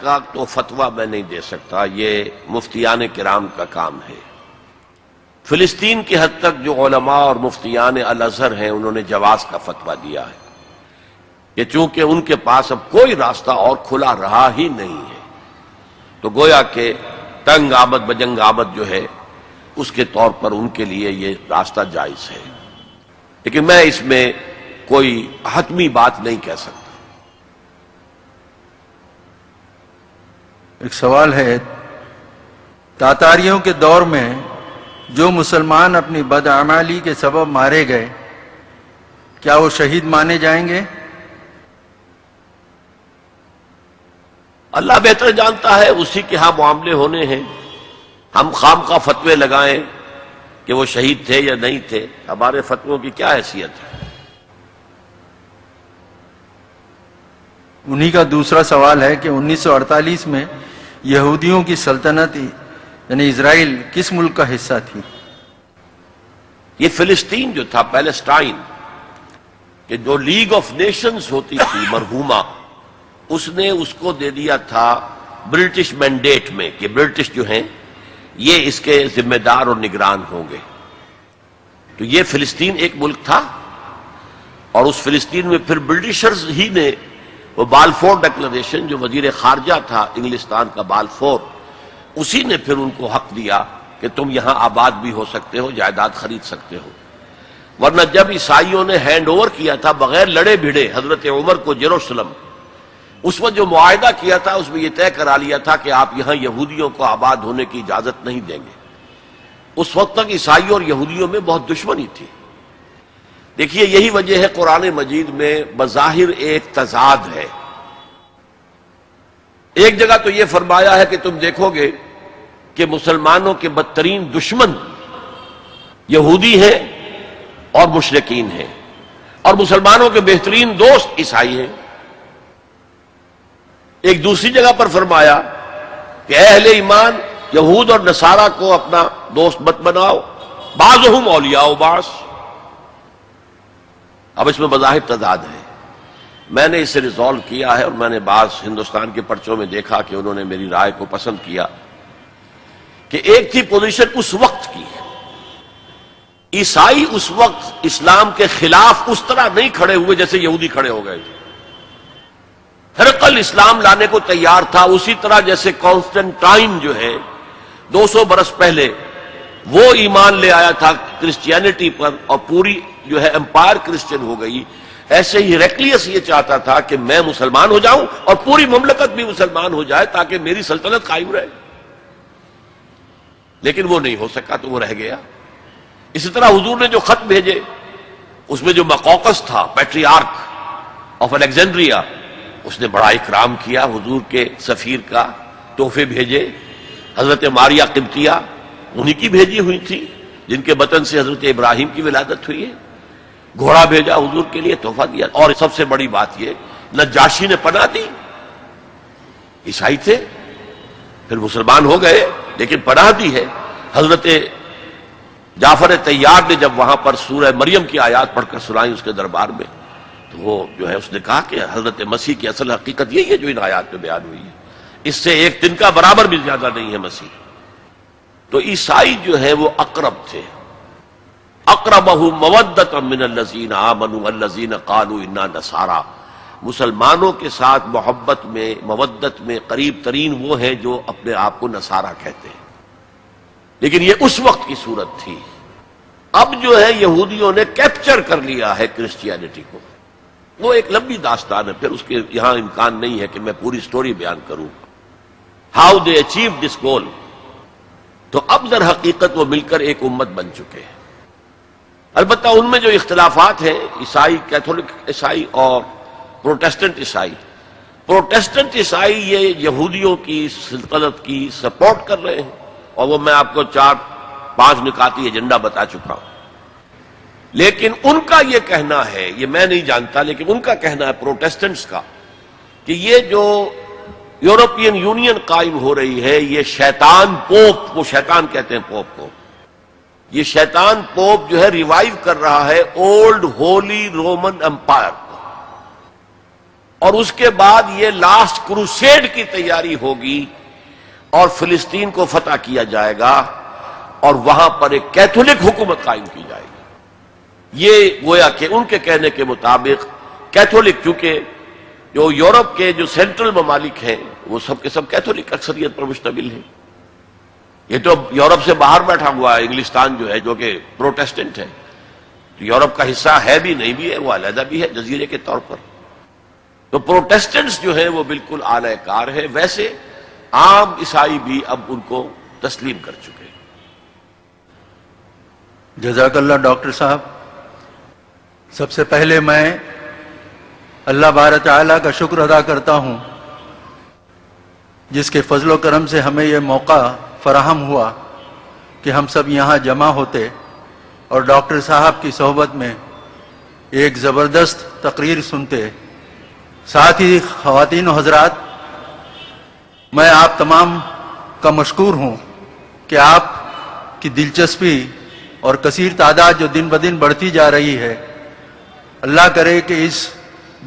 کا تو فتویٰ میں نہیں دے سکتا، یہ مفتیان کرام کا کام ہے۔ فلسطین کی حد تک جو علماء اور مفتیان الازہر ہیں انہوں نے جواز کا فتویٰ دیا ہے کہ چونکہ ان کے پاس اب کوئی راستہ اور کھلا رہا ہی نہیں ہے تو گویا کہ تنگ آمد بجنگ آمد جو ہے اس کے طور پر ان کے لیے یہ راستہ جائز ہے، لیکن میں اس میں کوئی حتمی بات نہیں کہہ سکتا۔ ایک سوال ہے، تاتاریوں کے دور میں جو مسلمان اپنی بدعمالی کے سبب مارے گئے کیا وہ شہید مانے جائیں گے؟ اللہ بہتر جانتا ہے، اسی کے ہاں معاملے ہونے ہیں۔ ہم خام خواہ فتوے لگائیں کہ وہ شہید تھے یا نہیں تھے، ہمارے فتووں کی کیا حیثیت ہے؟ انہی کا دوسرا سوال ہے کہ 1948 میں یہودیوں کی سلطنت یعنی اسرائیل کس ملک کا حصہ تھی؟ یہ فلسطین جو تھا، پیلسٹائن، کہ جو لیگ آف نیشنز ہوتی تھی مرحومہ، اس نے اس کو دے دیا تھا برٹش مینڈیٹ میں کہ برٹش جو ہیں یہ اس کے ذمہ دار اور نگران ہوں گے۔ تو یہ فلسطین ایک ملک تھا، اور اس فلسطین میں پھر برٹشرز ہی نے وہ بالفور ڈکلریشن، جو وزیر خارجہ تھا انگلستان کا بالفور، اسی نے پھر ان کو حق دیا کہ تم یہاں آباد بھی ہو سکتے ہو، جائیداد خرید سکتے ہو۔ ورنہ جب عیسائیوں نے ہینڈ اوور کیا تھا بغیر لڑے بھیڑے حضرت عمر کو یروشلم، اس وقت جو معاہدہ کیا تھا اس میں یہ طے کرا لیا تھا کہ آپ یہاں یہودیوں کو آباد ہونے کی اجازت نہیں دیں گے۔ اس وقت تک عیسائیوں اور یہودیوں میں بہت دشمنی تھی۔ دیکھیے یہی وجہ ہے قرآن مجید میں بظاہر ایک تضاد ہے۔ ایک جگہ تو یہ فرمایا ہے کہ تم دیکھو گے کہ مسلمانوں کے بدترین دشمن یہودی ہیں اور مشرکین ہیں، اور مسلمانوں کے بہترین دوست عیسائی ہیں۔ ایک دوسری جگہ پر فرمایا کہ اے اہل ایمان یہود اور نصارہ کو اپنا دوست مت بناؤ، بعضهم اولیاء بعض۔ اب اس میں بظاہر تضاد ہے۔ میں نے اسے ریزالو کیا ہے، اور میں نے بعض ہندوستان کے پرچوں میں دیکھا کہ انہوں نے میری رائے کو پسند کیا کہ ایک تھی پوزیشن اس وقت کی، عیسائی اس وقت اسلام کے خلاف اس طرح نہیں کھڑے ہوئے جیسے یہودی کھڑے ہو گئے تھے۔ ہرقل اسلام لانے کو تیار تھا، اسی طرح جیسے کانسٹنٹائن جو ہے 200 برس پہلے وہ ایمان لے آیا تھا کرسچینٹی پر اور پوری جو ہے امپائر کرسچن ہو گئی، ایسے ہی ہیرکلیس یہ چاہتا تھا کہ میں مسلمان ہو جاؤں اور پوری مملکت بھی مسلمان ہو جائے تاکہ میری سلطنت قائم رہے، لیکن وہ نہیں ہو سکا تو وہ رہ گیا۔ اسی طرح حضور نے جو خط بھیجے اس میں جو مقوقس تھا پیٹریارک آف الیگزینڈریا، اس نے بڑا اکرام کیا حضور کے سفیر کا، تحفے بھیجے۔ حضرت ماریہ قبطیہ انہی کی بھیجی ہوئی تھی جن کے بطن سے حضرت ابراہیم کی ولادت ہوئی ہے، گھوڑا بھیجا حضور کے لیے، تحفہ دیا۔ اور سب سے بڑی بات یہ نجاشی نے پناہ دی، عیسائی تھے پھر مسلمان ہو گئے لیکن پناہ دی ہے۔ حضرت جعفر طیار نے جب وہاں پر سورہ مریم کی آیات پڑھ کر سنائی اس کے دربار میں، تو وہ جو ہے اس نے کہا کہ حضرت مسیح کی اصل حقیقت یہی ہے جو ان آیات میں بیان ہوئی ہے، اس سے ایک دن کا برابر بھی زیادہ نہیں ہے مسیح۔ تو عیسائی جو ہے وہ اقرب تھے، اقربہم مودۃ من الذین آمنوا والذین قالوا انا نصارى، مسلمانوں کے ساتھ محبت میں مودت میں قریب ترین وہ ہیں جو اپنے آپ کو نصارہ کہتے ہیں، لیکن یہ اس وقت کی صورت تھی۔ اب جو ہے یہودیوں نے کیپچر کر لیا ہے کرسچینٹی کو، وہ ایک لمبی داستان ہے، پھر اس کے یہاں امکان نہیں ہے کہ میں پوری سٹوری بیان کروں، ہاؤ دے اچیو دس گول۔ تو اب در حقیقت وہ مل کر ایک امت بن چکے ہیں۔ البتہ ان میں جو اختلافات ہیں، عیسائی، کیتھولک عیسائی اور پروٹیسٹنٹ عیسائی، پروٹیسٹنٹ عیسائی یہ یہودیوں کی سلطنت کی سپورٹ کر رہے ہیں، اور وہ میں آپ کو 4-5 نکاتی ایجنڈا بتا چکا ہوں، لیکن ان کا یہ کہنا ہے، یہ میں نہیں جانتا لیکن ان کا کہنا ہے پروٹیسٹنٹس کا، کہ یہ جو یورپین یونین قائم ہو رہی ہے یہ شیطان پوپ، وہ شیطان کہتے ہیں پوپ کو، یہ شیطان پوپ جو ہے ریوائیو کر رہا ہے اولڈ ہولی رومن امپائر کو، اور اس کے بعد یہ لاسٹ کروسیڈ کی تیاری ہوگی اور فلسطین کو فتح کیا جائے گا اور وہاں پر ایک کیتھولک حکومت قائم کی جائے گی۔ یہ گویا کہ ان کے کہنے کے مطابق کیتھولک، چونکہ جو یورپ کے جو سینٹرل ممالک ہیں وہ سب کے سب کیتھولک اکثریت پر مشتمل ہیں۔ یہ تو یورپ سے باہر بیٹھا ہوا ہے انگلستان جو ہے، جو کہ پروٹیسٹنٹ ہے، تو یورپ کا حصہ ہے بھی نہیں بھی ہے، وہ علیحدہ بھی ہے جزیرے کے طور پر۔ تو پروٹیسٹنٹس جو ہیں وہ بالکل اعلی کار ہے، ویسے عام عیسائی بھی اب ان کو تسلیم کر چکے ہیں۔ جزاک اللہ ڈاکٹر صاحب۔ سب سے پہلے میں اللہ بارک تعالیٰ کا شکر ادا کرتا ہوں جس کے فضل و کرم سے ہمیں یہ موقع فراہم ہوا کہ ہم سب یہاں جمع ہوتے اور ڈاکٹر صاحب کی صحبت میں ایک زبردست تقریر سنتے۔ ساتھ ہی خواتین و حضرات، میں آپ تمام کا مشکور ہوں کہ آپ کی دلچسپی اور کثیر تعداد جو دن بدن بڑھتی جا رہی ہے، اللہ کرے کہ اس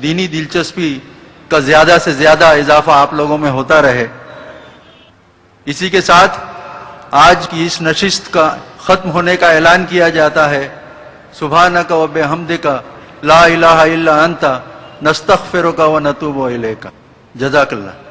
دینی دلچسپی کا زیادہ سے زیادہ اضافہ آپ لوگوں میں ہوتا رہے۔ اسی کے ساتھ آج کی اس نشست کا ختم ہونے کا اعلان کیا جاتا ہے۔ سبحانک و بحمدک لا الہ الا انت نستغفرک و نتوب الیک۔ جزاک اللہ۔